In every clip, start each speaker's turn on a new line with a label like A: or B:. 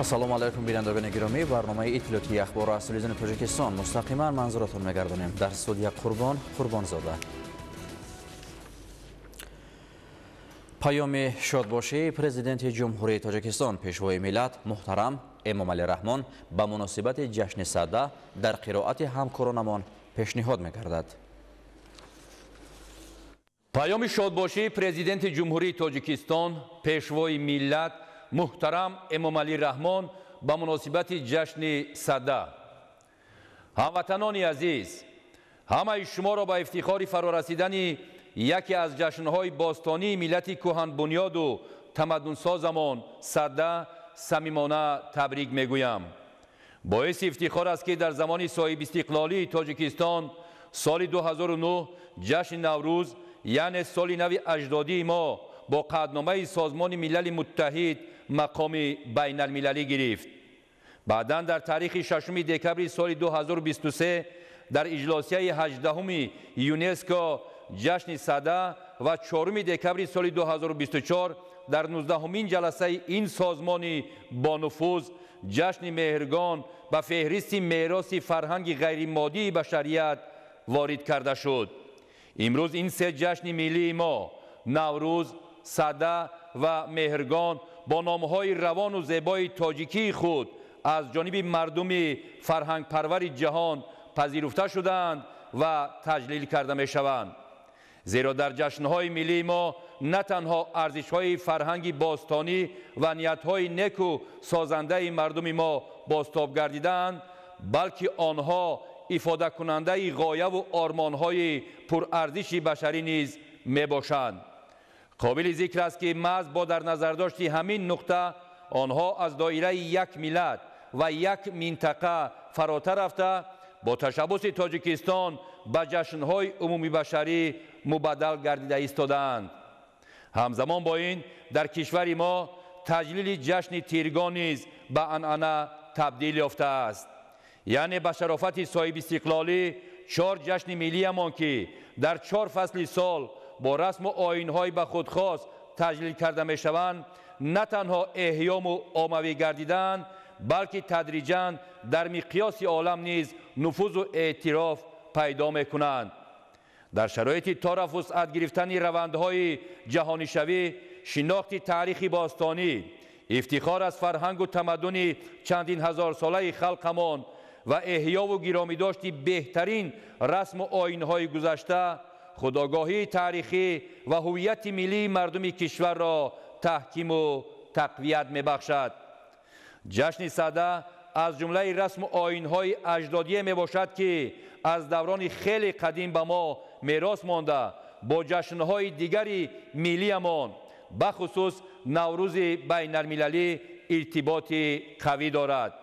A: السلام علیکم بینندگان گرامی، برنامه اطلاعاتی اخبار از تلویزیون تاجیکستان مستقیما منظورتون می‌گردانیم. در استودیو قربان زاده. پیام شادباشی پرزیدنت جمهوری تاجیکستان پیشوای ملت محترم امام علی رحمان به مناسبت جشن سده در قرائت همکارانمان پیشنهاد می‌گردد.
B: پیام شادباشی پرزیدنت جمهوری تاجیکستان پیشوای ملت محترم امام علی رحمان به مناسبت جشن سده. هموطنان عزیز، همه شما را با افتخار فرارسیدن یکی از جشنهای باستانی ملت کهن بنیاد و تمدنسازمان سده صمیمانه تبریک میگویم. باعث افتخار است که در زمان صاحب استقلالی تاجیکستان سال 2009 جشن نوروز یعنی سال نو اجدادی ما با قدنامه سازمان ملل متحد مقام بین المللی گرفت. بعداً در تاریخ 6 دکبر سال 2023 در اجلاسیه 18 یونسکو جشن سده و 4 دکبر سال 2024 در 19مین جلسه این سازمان با نفوذ جشن مهرگان به فهرست میراث فرهنگ غیر مادی بشریت وارد کرده شد. امروز این سه جشن ملی ما نوروز، سده و مهرگان با نامهای روان و زیبای تاجیکی خود از جانب مردم فرهنگ پرور جهان پذیرفته شدند و تجلیل کرده می شوند. زیرا در جشنهای ملی ما نه تنها ارزش‌های فرهنگی باستانی و نیت‌های نیک و سازنده مردم ما بازتاب گردیدند، بلکه آنها افاده کننده غایه و آرمان‌های پرارزش بشری نیز میباشند. قابل ذکر است که محض با در نظر داشت همین نقطه آنها از دایره یک ملت و یک منطقه فراتر رفته با تشبث تاجیکستان به جشنهای عمومی بشری مبدل گردیده ایستادند. همزمان با این در کشور ما تجلیل جشن تیرگان نیز به عنعنه تبدیل یافته است. یعنی به شرافت صاحب استقلالی 4 جشن ملی امان که در 4 فصل سال با رسم و آیین‌های به خود خاص تجلیل کرده می شوند نه تنها احیام و عاموی گردیدند بلکه تدریجاً در مقیاس عالم نیز نفوذ و اعتراف پیدا می کنند. در شرایط طرف وسعت گرفتن روندهای جهانی شوی، شناخت تاریخ باستانی، افتخار از فرهنگ و تمدن چندین هزار ساله خلقمان و احیا و گرامی داشت بهترین رسم و آیین‌های گذشته، خودآگاهی تاریخی و هویت ملی مردم کشور را تحکیم و تقویت می‌بخشد. جشن سده از جمله رسم و آیین‌های اجدادی میباشد که از دوران خیلی قدیم به ما میراث مانده با جشن‌های دیگری ملی امان بخصوص نوروز بین المللی ارتباط قوی دارد.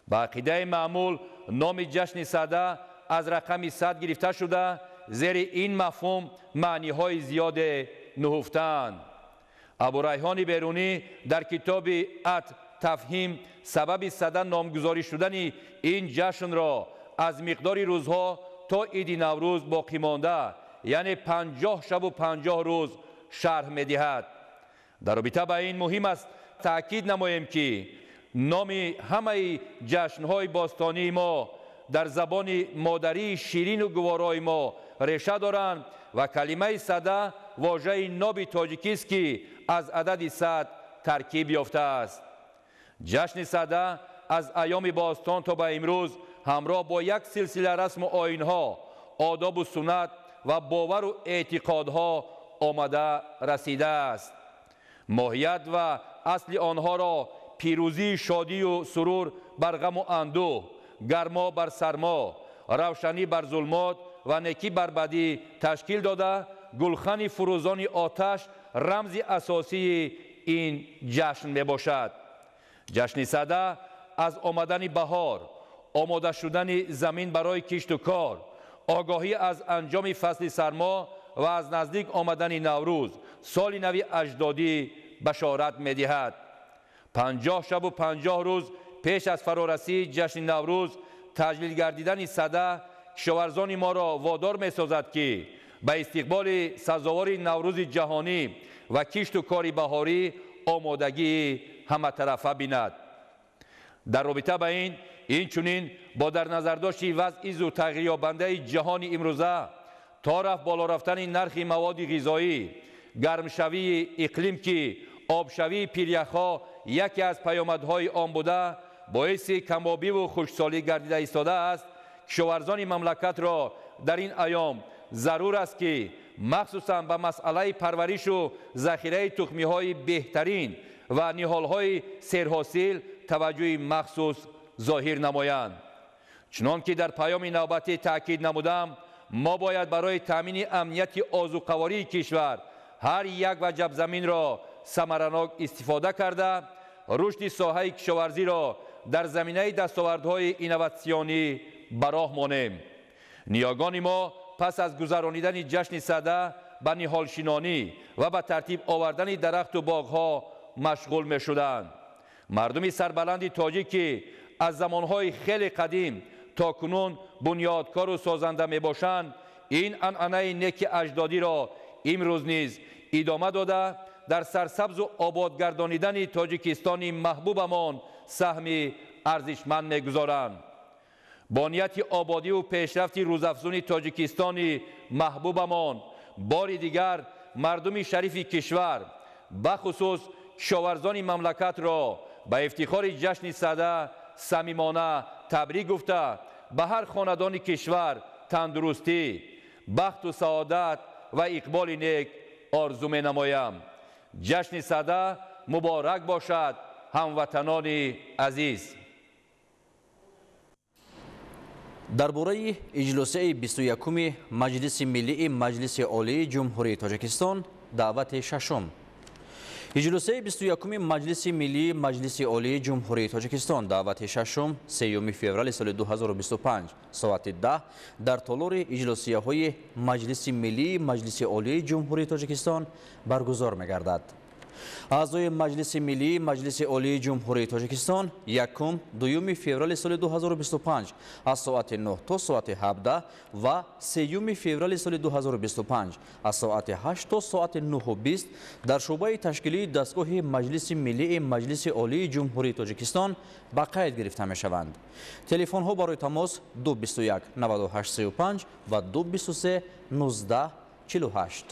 B: با عقیده معمول نام جشن سده از رقم 100 گرفته شده، زیر این مفهوم معنی‌های زیاد نهفته‌اند. ابوریحان بیرونی در کتاب تفهیم سبب سده نامگذاری شدن این جشن را از مقدار روزها تا عید نوروز باقی مانده یعنی 50 شب و 50 روز شرح می‌دهد. در رابطه با این مهم است تأکید نماییم که نام همه جشن‌های باستانی ما در زبان مادری شیرین و گوارای ما ریشه دارند و کلمه سده واژه ناب تاجیکی است که از عدد 100 ترکیب یافته است. جشن سده از ایام باستان تا به امروز همراه با یک سلسله رسم و آیین‌ها، آداب و سنت و باور و اعتقادها آمده رسیده است. ماهیت و اصل آنها را پیروزی، شادی و سرور بر غم و اندوه، گرما بر سرما، روشنی بر ظلمات و نیکی بر بدی تشکیل داده گلخن فروزان آتش رمز اساسی این جشن می باشد. جشن سده از آمدن بهار، آماده شدن زمین برای کشت و کار، آگاهی از انجام فصل سرما و از نزدیک آمدن نوروز سال نو اجدادی بشارت می دهد. 50 شب و 50 روز پیش از فرارسی جشن نوروز تجلیل گردیدن سده کشاورزان ما را وادار می سازد که به استقبال سزاوار نوروز جهانی و کشت و کار بهاری آمادگی همه طرفه بیند. در رابطه با این چنین با در نظر داشت وضع زو تغییر یابنده جهانی امروزه تا رفت بالا رفتن نرخ مواد غذایی، گرمشوی اقلیم که آبشوی پیریخ‌ها یکی از پیامدهای آن بوده باعث کم‌آبی و خشکسالی گردیده ایستاده است. کشاورزان مملکت را در این ایام ضرور است که مخصوصاً به مسئله پرورش و ذخیره تخمی‌های بهترین و نهال‌های سرحاصل توجه مخصوص ظاهر نمایند. چنانکه در پیام نوبتی تأکید نمودم، ما باید برای تامین امنیت آذوقه‌واری کشور هر یک وجب زمین را ثمرناک استفاده کرده، رشد ساحه کشاورزی را در زمینه دستاوردهای اینواسیونی به راه مانیم. نیاگان ما پس از گذرانیدن جشن سده به نهالشینانی و به ترتیب آوردن درخت و باغها مشغول می شدند. مردم سربلند تاجیک که از زمانهای خیلی قدیم تا کنون بنیادکار و سازنده می باشند، این عنعنه نیک اجدادی را امروز نیز ادامه داده در سرسبز و آباد گردانیدن تاجیکستان محبوبمان سهم ارزشمند می‌گذارند. با نیت آبادی و پیشرفت روزافزون تاجیکستان محبوبمان بار دیگر مردم شریف کشور بخصوص کشاورزان مملکت را به افتخار جشن سده صمیمانه تبریک گفته به هر خاندان کشور تندرستی، بخت و سعادت و اقبال نیک آرزو می نمایم. جشن سده مبارک باشد هموطنان عزیز.
A: درباره اجلاس 21 مجلس ملی مجلس عالی جمهوری تاجیکستان دعوت ششم. اجلاس 21 مجلس ملی مجلس عالی جمهوری تاجیکستان دعوت ششم 3 فوریه سال 2025 ساعت 10 در تالار اجلاسیه‌های مجلس ملی مجلس عالی جمهوری تاجیکستان برگزار می‌گردد. اعضای مجلس ملی مجلس عالی جمهوری تاجیکستان یکم دوم فوریه سال 2025 از ساعت 9 تا ساعت 17 و سیوم فوریه سال 2025 از ساعت 8 تا ساعت 9:20 در شعبه تشکیلی دستگاه مجلس ملی مجلس عالی جمهوری تاجیکستان به قید گرفته می شوند. تلفن ها برای تماس 221 9835 و 223 1948.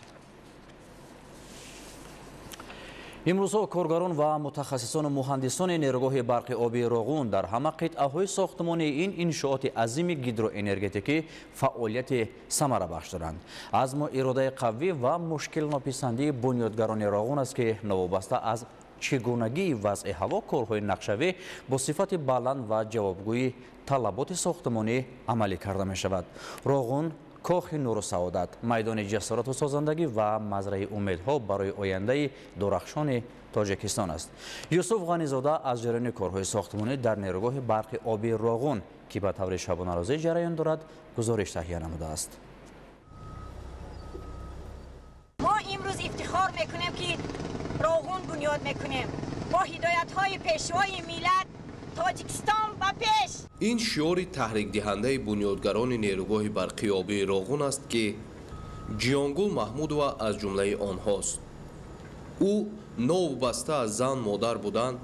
A: امروزها کارگران و متخصصان و مهندسان نیروگاه برق آبی روغون در همه قطعه‌های ساختمانی این انشاءات عظیم هیدروانرژتیکی فعالیت ثمره بخش دارند. از ما اراده قوی و مشکل ناپسندی بنیادگران روغون است که نوابسته از چگونگی وضع هوا کارهای نقشه‌وی با صفت بلند و جوابگوی طلبات ساختمانی عملی کرده می شود. روغون کاخ نور و سعادت، میدان جسارت و سازندگی و مزرعه امیدها برای آینده درخشان تاجیکستان است. یوسف غنی‌زاده از جریان کارهای ساختمانی در نیروگاه برق آبی روغون که به طور شبانه روزی جریان دارد گزارش تهیه نموده است.
C: ما امروز افتخار میکنیم که روغون بنیاد میکنیم با هدایت‌های پیشوای ملت تاجیکستان به پیش.
D: این شعار تحریک دهنده بنیادگران نیروگاه برقی آبی روغون است که جیانگل محمود و از جمله آنهاست. او نوبسته از زن مادر بودند،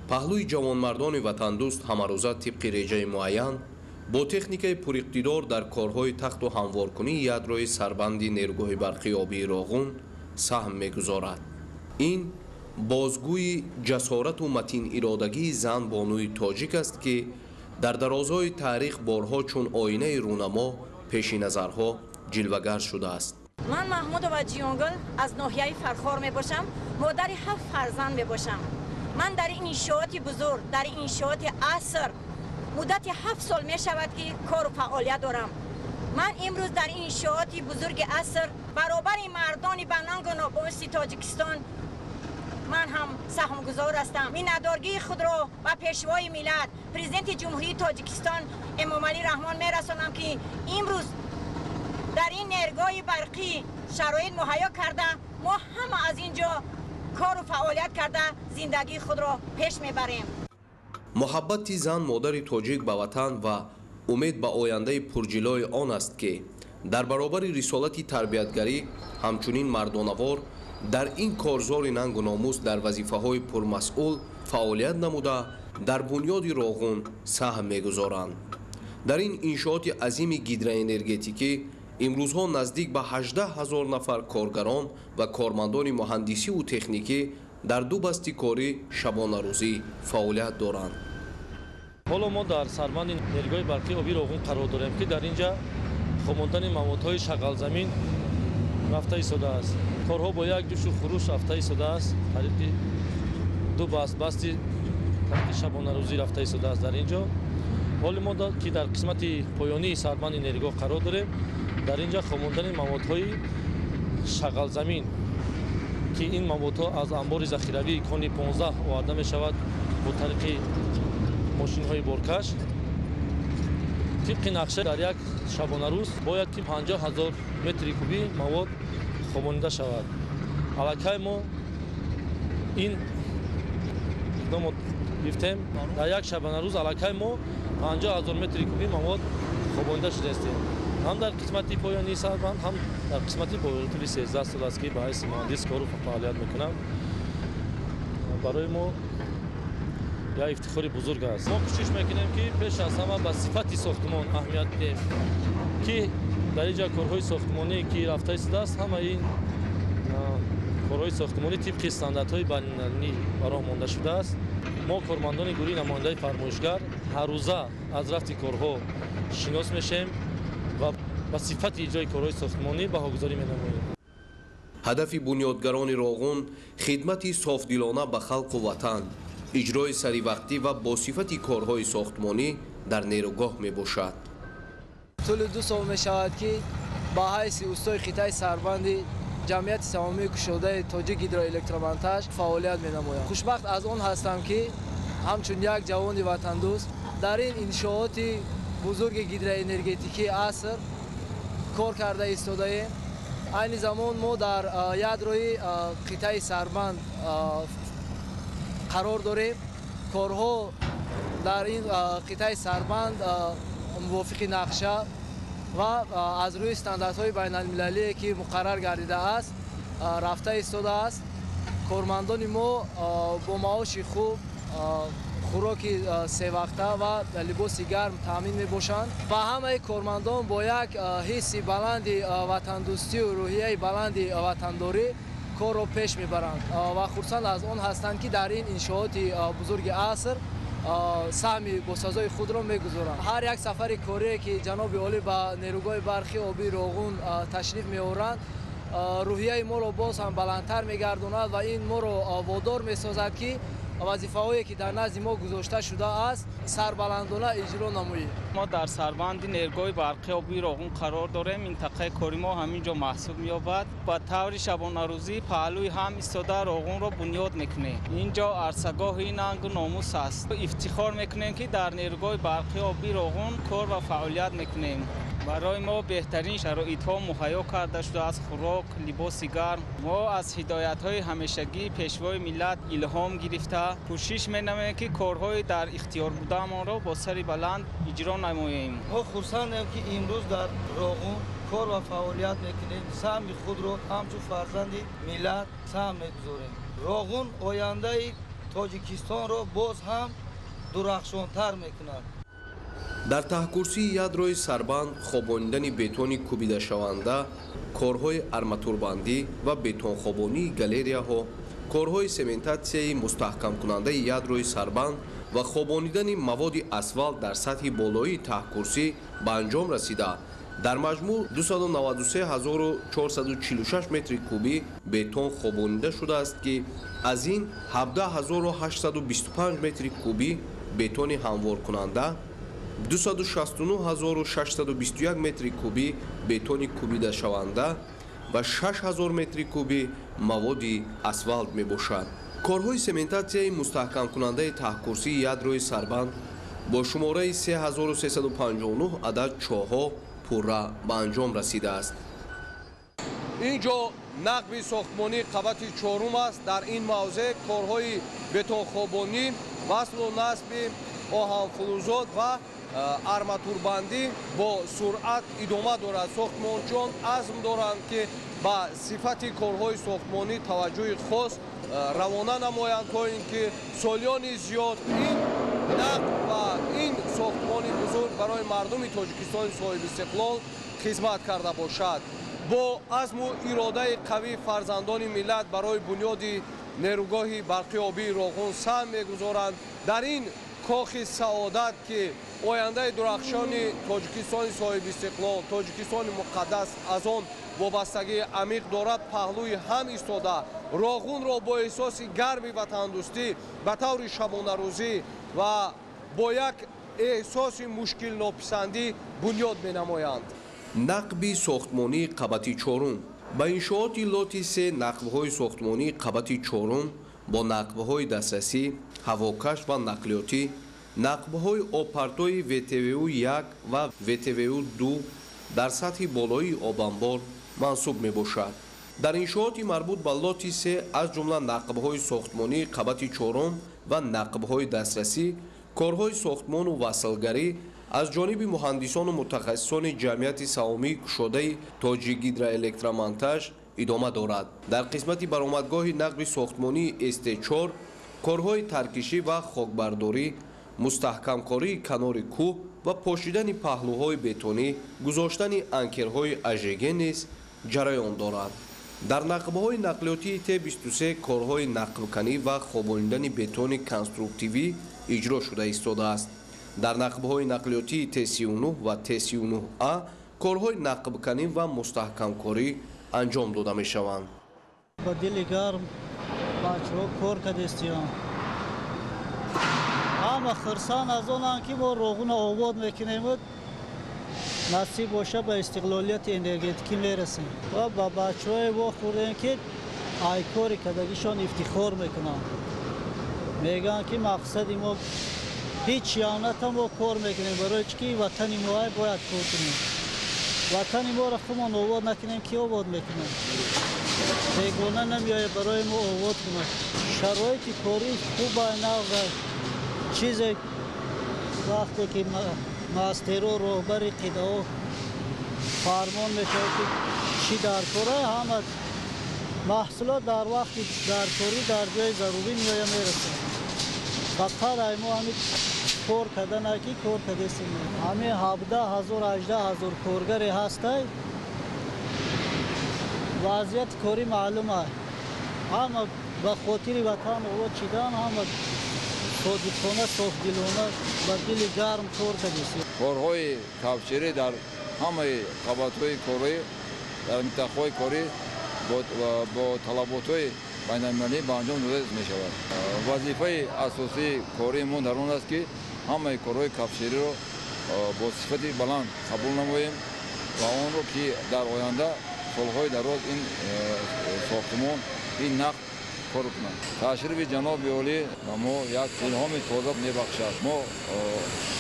D: پهلوی جوانمردان وطن دوست همروزه طبق رژه معین با تکنیک پراقتدار در کارهای تخت و هموارکنی یادروی سربندی نیروگاه برقی آبی روغون سهم می‌گذارد. این بازگوی جسارت و متین ارادگی زن بانوی تاجیک است که در درازهای تاریخ بارها چون آینه رونما پیش نظرها جلوگر شده است.
C: من محمود و جیانگل از ناحیه فرخار می باشم، مادر 7 فرزند می باشم. من در این انشاءات بزرگ، در این انشاءات عصر مدت 7 سال می شود که کار و فعالیت دارم. من امروز در این انشاءات بزرگ عصر برابر مردان بنانگ و ناپاس تاجیکستان من هم سهمگزار هستم. میندارگی خود را به پیشوای ملت پرزیدنت جمهوری تاجیکستان امامعلی رحمان میرسانم که امروز در این نیروگاه برقی شرایط مهیا کرده ما همه از اینجا کار و فعالیت کرده زندگی خود را پیش میبریم.
D: محبت زن مادر تاجیک به وطن و امید به آینده پرجلوی آن است که در برابر رسالت تربیتگری همچنین مردانوار در این کارزار ننگ و ناموس در وظیفه‌های پرمسئول فعالیت نموده дар бунёди роғун саҳм мегузоранд. дар ин иншооти азими гидроэнергетикӣ имрӯзҳо наздик ба 18 000 нафар коргарон ва кормандони муҳандисиву техникӣ дар ду басти корӣ шабонарӯзӣ фаъолият доранд.
E: ҳоло мо дар сарбанди нергоҳи барқии оби роғун қарор дорем, ки дар инҷа хомондани маводҳои шағалзамин рафта истодааст. корҳо бо як ҷӯшу хуруш рафта истодааст. тариқи ду басти тариқи шабонарӯзӣ рафта истодааст дар инҷо. ҳоли мо ки дар қисмати поёнии сарбанди нергоҳ қарор дорем, дар инҷа хомондани маводҳои шағалзамин, ки ин маводҳо аз анбори захиравии кони 15 оварда мешавад бо тариқи мошинҳои боркаш. тибқи нақша дар як шабонарӯз бояд ки 50 000 метри кубӣ мавод хомонида шавад. аллакай мо ин иқдомот гирифтем, дар як шабонарӯз аллакай мо 50 000 метри кубӣ мавод хомонида шудастем. ҳам дар қисмати поёнии сарбанд, ҳам дар қисмати болотиби 13 сол аст ки ба ҳайси муҳандис кору фаъолият мекунам. барои мо як ифтихори бузург аст. мо кӯшиш мекунем ки пеш аз ҳама ба сифати сохтмон аҳамият диҳем, ки дар инҷа корҳои сохтмонӣ ки рафта истодааст, ҳама ин корҳои сохтмонӣ тибқи стандартҳои байнулмилалӣ бароҳ монда шудааст. мо кормандони гурӯҳи намояндаи фармоишгар ҳаррӯза аз рафти корҳо шинос мешем ва ба сифати иҷрои корҳои сохтмонӣ баҳогузорӣ менамоем.
D: ҳадафи бунёдгарони роғун хидмати софдилона ба халқу ватан, иҷрои саривақтӣ ва босифати корҳои сохтмонӣ дар нерӯгоҳ мебошад.
F: тӯли 2 сол мешавад ки ба ҳайси устои қитъаи сарбанди ҷамъияти савомии кушодаи тоҷик гидроэлектромонтаж фаъолият менамоям. хушбахт аз он ҳастам ки ҳамчун як ҷавони ватандӯст дар ин иншооти бузурги гидроэнергетикии аср кор карда истодаем. айни замон мо дар ядрои қитъаи сарбанд қарор дорем. корҳо дар ин қитъаи сарбанд мувофиқи нақша ва аз рӯи стандартҳои байналмилалие ки муқаррар гардидааст рафта истодааст. кормандони мо бо маоши хуб, хӯроки севақта ва либоси гарм таъмин мебошанд. ба ҳамаи кормандон бо як ҳисси баланди ватандӯстию рӯҳияи баланди ватандорӣ корро пеш мебаранд ва хурсанд аз он ҳастанд ки дар ин иншооти бузурги аср саҳми босазои худро мегузоранд. ҳар як сафари корие ки ҷаноби олӣ ба нерӯгоҳи барқи оби роғун ташриф меоранд, рӯҳияи моро боз ҳам баландтар мегардонад ва ин моро водор месозад ки вазифаҳое ки дар назди мо гузошта шудааст сарбаландона иҷро намоем.
G: мо дар сарбанди нергоҳи барқи оби роғун қарор дорем. минтақаи кори мо ҳамин ҷо маҳсуб меёбад. ба таври шабонарӯзӣ паҳлӯи ҳам истода роғунро бунёд мекунем. ин ҷо арсагоҳи нангу номус аст. ифтихор мекунем ки дар нергоҳи барқи оби роғун кор ва фаъолият мекунем. барои мо беҳтарин шароитҳо муҳайё карда шудааст. хӯрок, либоси гарм. мо аз ҳидоятҳои ҳамешагии пешвои миллат илҳом гирифта кӯшиш менамоем ки корҳои дар ихтиёр будаамонро бо сари баланд иҷро намоем.
H: мо хурсандем ки имрӯз дар роғун кор ва фаъолият мекунем. саҳми худро ҳамчун фарзанди миллат саҳм мегузорем. роғун ояндаи тоҷикистонро боз ҳам дурахшонтар мекунад.
D: дар таҳкурсии ядрои сарбанд хобонидани бетони кӯбидашаванда, корҳои арматурбандӣ ва бетонхобонии галерияҳо, корҳои сементатсияи мустаҳкамкунандаи ядрои сарбанд ва хобонидани маводи асфалт дар сатҳи болоии таҳкурсӣ ба анҷом расида, дар маҷмӯъ 293 446 метри кубӣ бетон хобонида шудааст ки аз ин 17 825 метри кубӣ бетони ҳамворкунанда, 269 621 метри кубӣ бетони кӯбидашаванда ва 6000 метри кубӣ маводи асфалт мебошад. корҳои сементатсияи мустаҳкамкунандаи таҳкурсии ядрои сарбанд бо шумораи 3359 адад чоҳҳо пурра ба анҷом расидааст.
I: ин ҷо нақби сохтмонии қабати 4 аст. дар ин мавзеъ корҳои бетонхобонӣ васлу насби оҳанфулӯзот ва арматурбандӣ бо суръат идома дорад. Сохтмончиён азм доранд ки ба сифати корҳои сохтмонӣ таваҷҷӯҳи хос равона намоянд, то ин ки солиёни зиёд ин нақд ва ин сохтмони бузург барои мардуми Тоҷикистони соҳибистиқлол хизмат карда бошад. бо азму иродаи қавӣ фарзандони миллат барои бунёди нерӯгоҳи барқи обии Роғун саҳм мегузоранд. дар ин кохи саодат ки ояндаи дурахшони Тоҷикистони соҳибистиқлол, Тоҷикистони муқаддас аз он вобастагии амиқ дорад, паҳлӯи ҳам истода Роғунро бо эҳсоси гарми ватандӯстӣ ба таври шабонарӯзӣ ва бо як эҳсоси мушкилнописандӣ бунёд менамоянд.
D: нақби сохтмонии қабати чорум. ба иншооти лоти 3 нақбҳои сохтмонии қабати чорум бо нақбҳои дастрасӣ, ҳавокаш ва нақлиётӣ, нақбҳои обпартои ВТВУ-1 ва ВТВУ-2 дар сатҳи болоии обанбор мансуб мебошад. дар иншооти марбут ба лоти 3 аз ҷумла нақбҳои сохтмонии қабати чорум ва нақбҳои дастрасӣ, корҳои сохтмону васлгарӣ аз ҷониби муҳандисону мутахассисони ҷамъияти саҳомии кушодаи Тоҷикгидроэлектромонтаж идома дорад. дар қисмати баромадгоҳи нақби сохтмонии СТ4, корҳои таркишӣ ва хокбардорӣ, мустаҳкамкории канори кӯҳ ва пошидани паҳлӯҳои бетонӣ, гузоштани анкерҳои АЖГ низ ҷараён дорад. дар нақбҳои нақлиётии Т23 корҳои нақбканӣ ва хобониндани бетони конструктивӣ иҷро шуда истодааст. дар нақбҳои нақлиётии Т39 ва Т39А корҳои нақбканӣ ва мустаҳкамкорӣ анҷом дода мешаванд.
J: ба дили гарм бачаҳо кор кардистиён. ҳама хирсан аз онанд ки мо Роғуна обод мекунем, насиб боша ба истиқлолияти энергетикӣ мерасем ва ба бачаҳое вохӯрдем ки ай кори кардагишон ифтихор мекунанд. мегӯянд ки мақсади мо ҳеҷ яъната мо кор мекунем, барои чӣ ки ватани мо бояд кор кунем. ватани моро худмон обод накунем, ки обод мекунем. бегона намеояд барои мо обод кунад. шароити корӣ хуб айнавга чизе вақте ки мастеро роҳбари қидао фармон мешавад ки чӣ дар кора, ҳама маҳсулот дар вақти даркорӣ дар ҷои зарурӣ меоя мерасад. фақат ай мо ҳамин кор карданаки кор кардестем. ҳамин 17,000-18,000 коргаре ҳастай. вазъияти корӣ маълум аст. ҳама ба хотири ватан овод чидан, ҳама содиқона софдилона ба дили гарм кор кардестем.
K: корҳои тавчирӣ дар ҳамаи қабатҳои корӣ дар минтақаҳои корӣ бо талаботҳои байналмилалӣ ба анҷом дода мешавад. вазифаи асосии кории мо дар он аст ки ҳамаи корҳои кафшириро бо сифати баланд қабул намоем ва онро ки дар оянда солҳои дароз ин сохтмон ин нақд кор кунанд. ташрифи ҷаноби олӣ ба мо як илҳоми тоза мебахшад. мо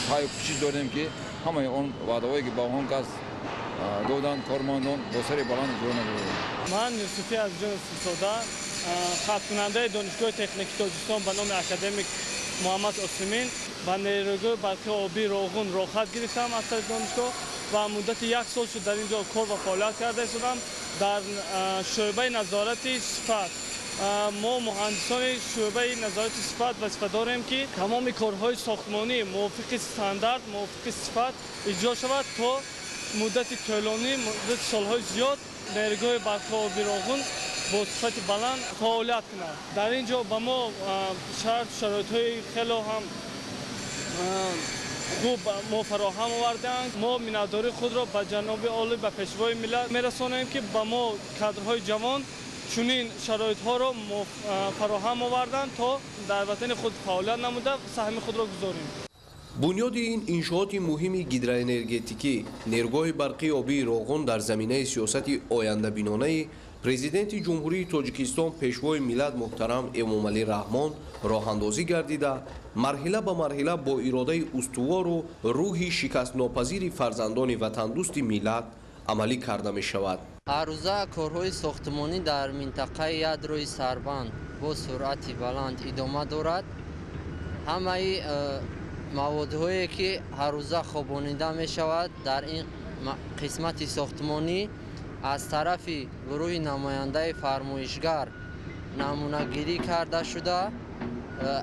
K: саъю кӯшиш дорем ки ҳамаи он ваъдаҳое ки ба он кас доданд кормандон бо сари баланд иҷро намоем.
E: ман Юсуфи Азизҷон Сисода, хатмкунандаи донишгоҳи техникии Тоҷикистон ба номи академик Муҳаммад Осимин ба нерӯгоҳи барқи обии Роғун рохат гирифтам аз тарафи донишгоҳ ва муддати 1 сол шуд дар ин ҷо кор ва фаъолият карда истодам дар шӯъбаи назорати сифат. мо муҳандисони шӯъбаи назорати сифат вазифа дорем ки тамоми корҳои сохтмонӣ мувофиқи стандарт, мувофиқи сифат иҷро шавад, то муддати тӯлонӣ, муддати солҳои зиёд нерӯгоҳи барқи обии Роғун бо сифати баланд фаъолият кунад. дар ин ҷо ба мо шароитҳои хело ҳам хуб мо фароҳам овардаанд. мо миннатдории худро ба ҷаноби олӣ ба пешвои миллат мерасонем ки ба мо кадрҳои ҷавон чунин шароитҳоро фароҳам оварданд, то дар ватани худ фаъолият намуда саҳми худро гузорем.
D: бунёди ин иншооти муҳими гидроэнергетикӣ, нерӯгоҳи барқии обии Роғун дар заминаи сиёсати ояндабинонаи президенти ҷумҳурии Тоҷикистон пешвои миллат муҳтарам Эмомалӣ Раҳмон роҳандозӣ гардида, марҳила ба марҳила бо иродаи устувору рӯҳи шикастнопазири фарзандони ватандӯсти миллат амалӣ карда мешавад.
L: арӯза корҳои сохтмонӣ дар минтақаи ядрои Сарбанд бо суръати баланд идома дорад. ҳамаи موادهایی که هر روزه خوابانیده می شود در این قسمت ساختمانی از طرف گروه نماینده فرمایشگر نمونه‌گیری کرده شده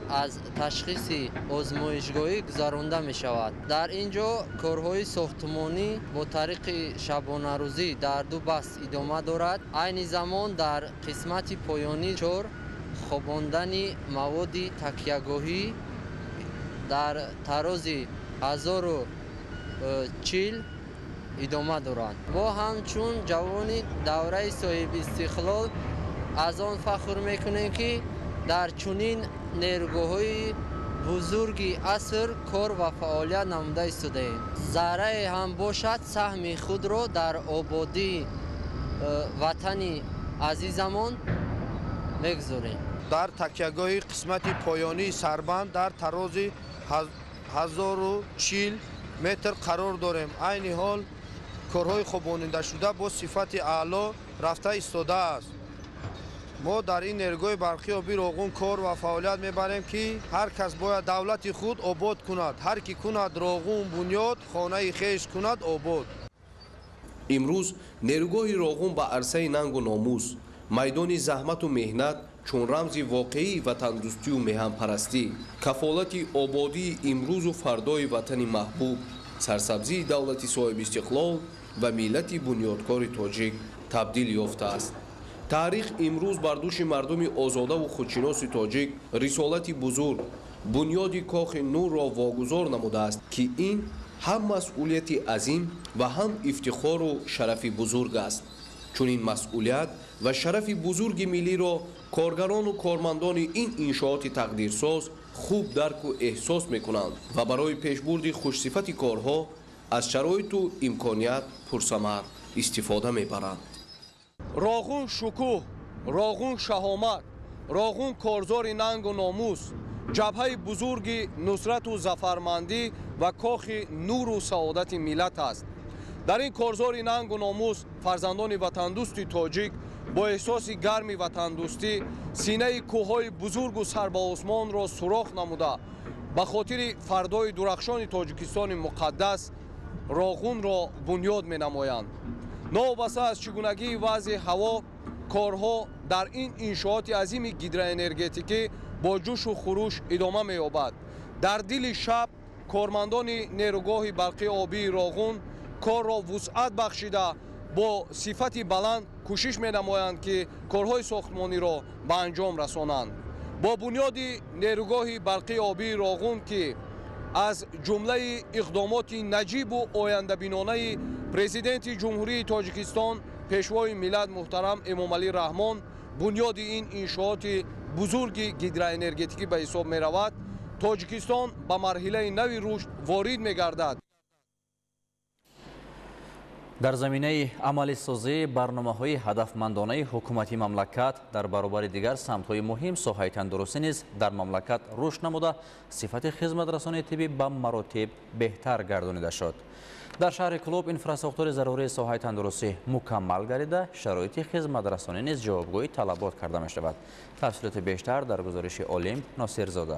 L: از تشخیص آزمایشگاهی گذرانده می شود. در اینجا کارهای ساختمانی با طریق شبانه روزی در دو بست ادامه دارد. عین زمان در قسمت پایانی 4 خواباندن مواد تکیه‌گاهی در تراز 1040 ادامه دارند. ما همچون جوان دوره صاحب استقلال از آن فخر میکنیم که در چنین نیروگاه‌های بزرگی عصر کار و فعالیت نموده ایستاده‌ایم. ذره هم باشد سهم خود را در آبادی وطن عزیزمان میگذاریم.
I: در تکیه‌گاه قسمت پایانی سربند در تراز 1040 متر قرار داریم. عین حال کارهای خوابانیده شده با صفت اعلی رفته ایستاده است. ما در این نیروگاه برقی آبی روغون کار و فعالیت میبریم که هر کس باید دولت خود آباد کند. هر کی کند روغون بنیاد، خانه خیش کند آباد.
D: امروز نیروگاه روغون به عرصه ننگ و ناموس، میدان زحمت و مهنت چون رمز واقعی وطندوستی و میهن‌پرستی، کفالت آبادی امروز و فردای وطن محبوب، سرسبزی دولت صاحب استقلال و ملت بنیادکار تاجیک تبدیل یافته است. تاریخ امروز بر دوش مردم آزاده و خودشناس تاجیک رسالت بزرگ، بنیاد کاخ نور را واگذار نموده است که این هم مسئولیت عظیم و هم افتخار و شرف بزرگ است. چون این مسئولیت و شرف بزرگ ملی را کارگران و کارمندان این انشاءات تقدیرساز خوب درک و احساس میکنند و برای پیشبرد خوشصفت کارها از شرایط و امکانیت پرثمر استفاده میبرند.
I: روغون شکوه، روغون شهامت، روغون کارزار ننگ و ناموس، جبهه بزرگ نصرت و ظفرمندی و کاخ نور و سعادت ملت است. در این کارزار ننگ و ناموس فرزندان وطندوست تاجیک با احساس گرم وطندوستی سینه کوههای بزرگ و سر به آسمان را سوراخ نموده به خاطر فردای درخشان تاجیکستان مقدس روغون را بنیاد می نمایند. نوابسته از چگونگی وضع هوا، کارها در این انشاءات عظیم گیدروانرژتیکی با جوش و خروش ادامه می یابد. در دل شب کارمندان نیروگاه برقی آبی روغون کار را وسعت بخشیده با صفت بلند کوشش می نمایند که کارهای ساختمانی را به انجام رسانند. با بنیاد نیروگاه برقی آبی روغون که از جمله اقدامات نجیب و آینده بینانه پرزیدنت جمهوری تاجیکستان پیشوای ملت محترم امامعلی رحمان بنیاد این انشاءات بزرگ گیدروانرژتیکی به حساب می رود، تاجیکستان به مرحله نوی رشد وارد می گردد.
A: در زمینه عملی سازی برنامه‌های هدفمندانه حکومتی مملکت در برابر دیگر سمت‌های مهم ساحه تندرستی نیز در مملکت رشد نموده صفت خدمترسانی طبی به مراتب بهتر گردانیده شد. در شهر کلوب اینفراستراکتور ضروری ساحه تندرستی مکمل گردیده شرایط خدمترسانی نیز جوابگوی طلبات کرده می‌شود. تفصیلات بیشتر در گزارش اولیم ناصرزاده.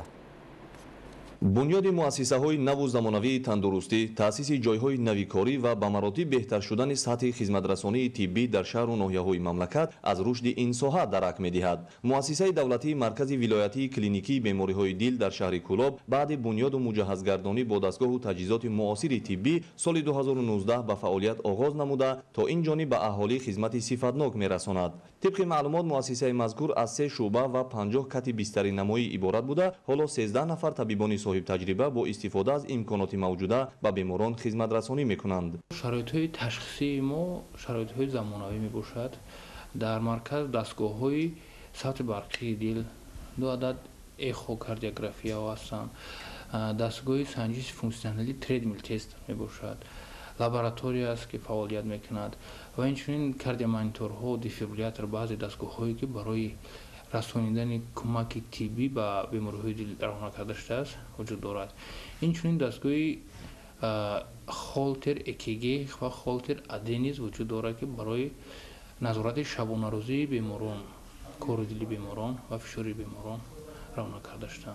M: بنیاد مؤسسه‌های نو و زمانوی تندرستی، تأسیس جای‌های نویکاری و به مراتب بهتر شدن سطح خدمترسانی طبی در شهر و ناحیه‌های مملکت از رشد این ساحه درک می‌دهد. مؤسسه دولتی مرکز ولایتی کلینیکی بیماری‌های دل در شهر کلوب بعد بنیاد و مجهزگردانی با دستگاه و تجهیزات معاصر طبی سال 2019 به فعالیت آغاز نموده تا این جانب به اهالی خدمت صفتناک می‌رساند. طبق معلومات مؤسسه مذکور از 3 شعبه و 50 کت بستر نمایی عبارت بوده، حالا 13 نفر طبیبان صاحب تجربه با استفاده از امکانات موجوده به بیماران خدمت رسانی میکنند.
N: شرایط تشخیصی ما شرایط زمانوی می باشد. در مرکز دستگاه های سطح برقی دل 2 عدد اخوکاردیوگرافی ها هستند. دستگاه سنجش فونکسیونالی تریدمیل تست می باشد. لابراتوری است که فعالیت میکند و اینچنین کاردیومانیتورها و دیفیبریلاتور بعضی دستگاه هایی که برای رسانیدن کمک طبی به بیماری‌های دل روانه کرده شده است وجود دارد. اینچنین دستگاه خالتر اکیگی و خالتر ادنیز وجود دارد که برای نظارت شبانه روزی بیماران، کار دلی بیماران و فشاری بیماران روانه کرده شده.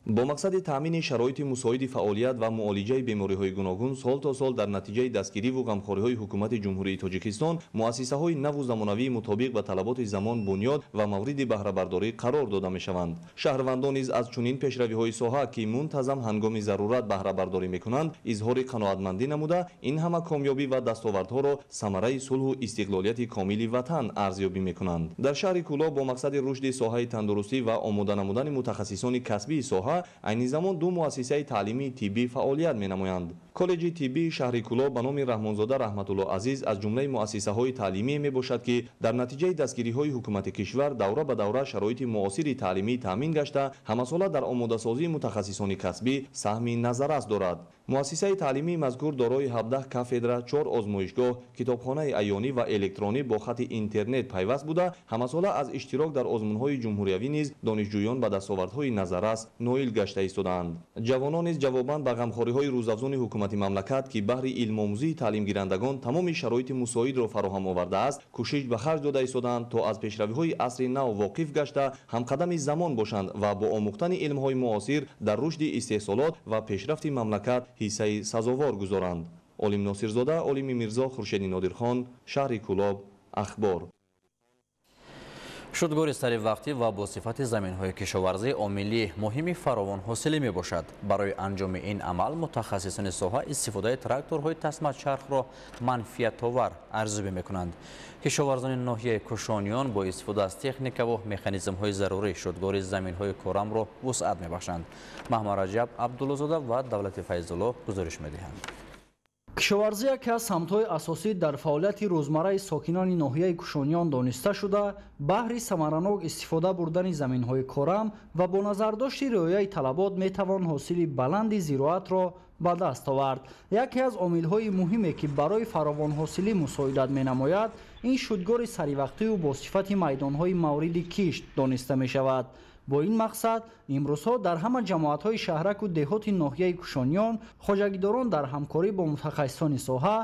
M: با مقصد تامین شرایط مساعد فعالیت و معالجه بیماری‌های گوناگون سال تا سال در نتیجه دستگیری و غمخوری‌های حکومت جمهوری تاجیکستان مؤسسه‌های نو و زمانوی مطابق به طلبات زمان بنیاد و مورد بهره برداری قرار داده می‌شوند. شهروندان نیز از چنین پیشروی‌های ساحه که منتظم هنگام ضرورت بهره برداری می‌کنند اظهار قناعتمندی نموده این همه کامیابی و دستاوردها را ثمره صلح و استقلالیت کامل وطن ارزیابی می‌کنند. در شهر کولا با مقصد رشد ساحه تندرستی و آماده نمودن متخصصان کسبی ساحه عین زمان دو مؤسسه تعلیمی طبی فعالیت می‌نمایند. کالج طبی شهر کولا به نام رحمانزاده رحمت الله عزیز از جمله مؤسسه‌های تعلیمی میباشد که در نتیجه دستگیری‌های حکومت کشور دوره به دوره شرایط معاصر تعلیمی تامین گشته همساله در آماده‌سازی متخصصان کسبی سهمی نظررس دارد. مؤسسه تعلیمی مذکور دارای 17 کافدرا، 4 آزمایشگاه، کتابخانه عیانی و الکترونی با خط اینترنت پیوست بوده همساله از اشتراک در آزمون‌های جمهوریوی نیز دانشجویان به دستاوردهای نظررس نائل گشته ایستادند. جوانان نیز جواباً به غمخوری‌های روزافزون حکومت مملکت که بهر علم آموزی تعلیم گیرندگان تمام شرایط مساعد را فراهم آورده است کوشش به خرج داده ایستادند تا از پیشروی‌های عصر نو واقف گشته همقدم زمان باشند و با آموختن علم‌های معاصر در رشد استحصالات و پیشرفت مملکت حصه سزاوار گذارند. عالم ناصرزاده، عالم میرزا، خورشید نادرخان، شهر کولاب، اخبار.
A: شدگاری سری وقتی و با صفت زمین‌های کشاورزی عاملی مهمی فراوان حاصل می‌باشد. برای انجام این عمل متخصصان ساحه استفاده تراکتورهای تسمه چرخ را منفعت‌آور ارزیابی می‌کنند. کشاورزان ناحیه کوشانیان با استفاده از تکنیک و مکانیزم‌های ضروری شدگاری زمین‌های کورم را وسعت می‌بخشند. محمد رجب عبدالله‌زاده و دولت فیض‌الله گزارش می‌دهند.
O: кишоварзӣ яке аз самтҳои асосӣ дар фаъолияти рӯзмарраи сокинони ноҳияи кушониён дониста шуда баҳри самаранок истифода бурдани заминҳои корам ва бо назардошти риояи талабот метавон ҳосили баланди зироатро ба даст овард. яке аз омилҳои муҳиме ки барои фаровонҳосилӣ мусоидат менамояд ин шудгори саривақтию бо сифати майдонҳои мавриди кишт дониста мешавад. бо ин мақсад имрӯзҳо дар ҳама ҷамоатҳои шаҳраку деҳоти ноҳияи кушониён хоҷагидорон дар ҳамкорӣ бо мутахассисони соҳа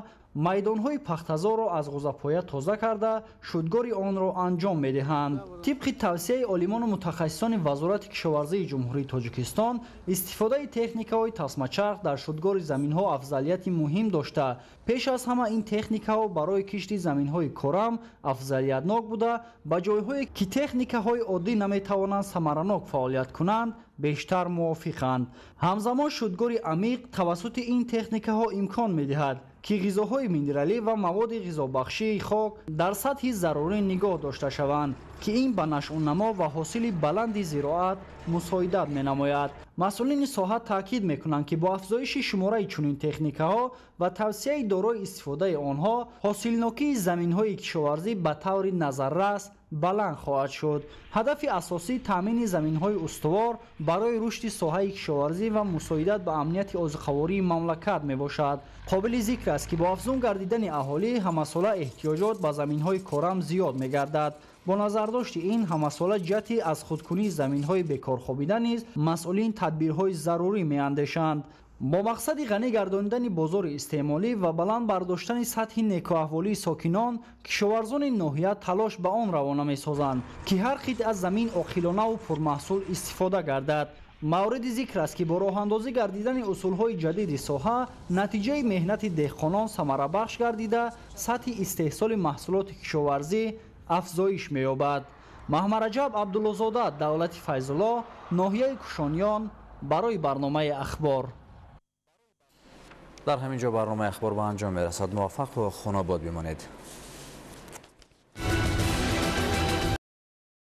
O: майдонҳои пахтазорро аз ғузапоя тоза карда шудгори онро анҷом медиҳанд. тибқи тавсияи олимону мутахассисони вазорати кишоварзии ҷумҳурии тоҷикистон истифодаи техникаҳои тасмачарх дар шудгори заминҳо афзалияти муҳим дошта пеш аз ҳама ин техникаҳо барои кишти заминҳои корам афзалиятнок буда ба ҷойҳое ки техникаҳои оддӣ наметавонанд самаранок фаъолият кунанд бештар мувофиқанд. ҳамзамон шудгори амиқ тавассути ин техникаҳо имкон медиҳад ки ғизоҳои минералӣ ва маводи ғизобахшии хок дар сатҳи зарурӣ нигоҳ дошта шаванд ки ин ба нашъунамо ва ҳосили баланди зироат мусоидат менамояд. масъулини соҳа таъкид мекунанд ки бо афзоиши шумораи чунин техникаҳо ва тавсияи дорои истифодаи онҳо ҳосилнокии заминҳои кишоварзӣ ба таври назаррас баланд хоҳад шуд. ҳадафи асосӣ таъмини заминҳои устувор барои рушди соҳаи кишоварзӣ ва мусоидат ба амнияти озиқавории мамлакат мебошад. қобили зикр аст ки бо афзун гардидани аҳолӣ ҳамасола эҳтиёҷот ба заминҳои корам зиёд мегардад. бо назардошти ин ҳамасола ҷиҳати аз худкунии заминҳои бекорхобида низ масъулин тадбирҳои зарурӣ меандешанд. бо мақсади ғанӣ гардонидани бозори истеъмолӣ ва баланд бардоштани сатҳи некуаҳволии сокинон кишоварзони ноҳия талош ба он равона месозанд ки ҳар қитъа замин оқилонаву пурмаҳсул истифода гардад. мавриди зикр аст ки бо роҳандозӣ гардидани усулҳои ҷадиди соҳа натиҷаи меҳнати деҳқонон самарабахш гардида сатҳи истеҳсоли маҳсулоти кишоварзӣ афзоиш меёбад. маҳмад раҷаб абдуллозода, давлати файзулло, ноҳияи кушониён, барои барномаи ахбор.
A: дар ҳамин ҷо барномаи ахбор ба анҷом мерасад. муваффақ ва хунобод бимонед.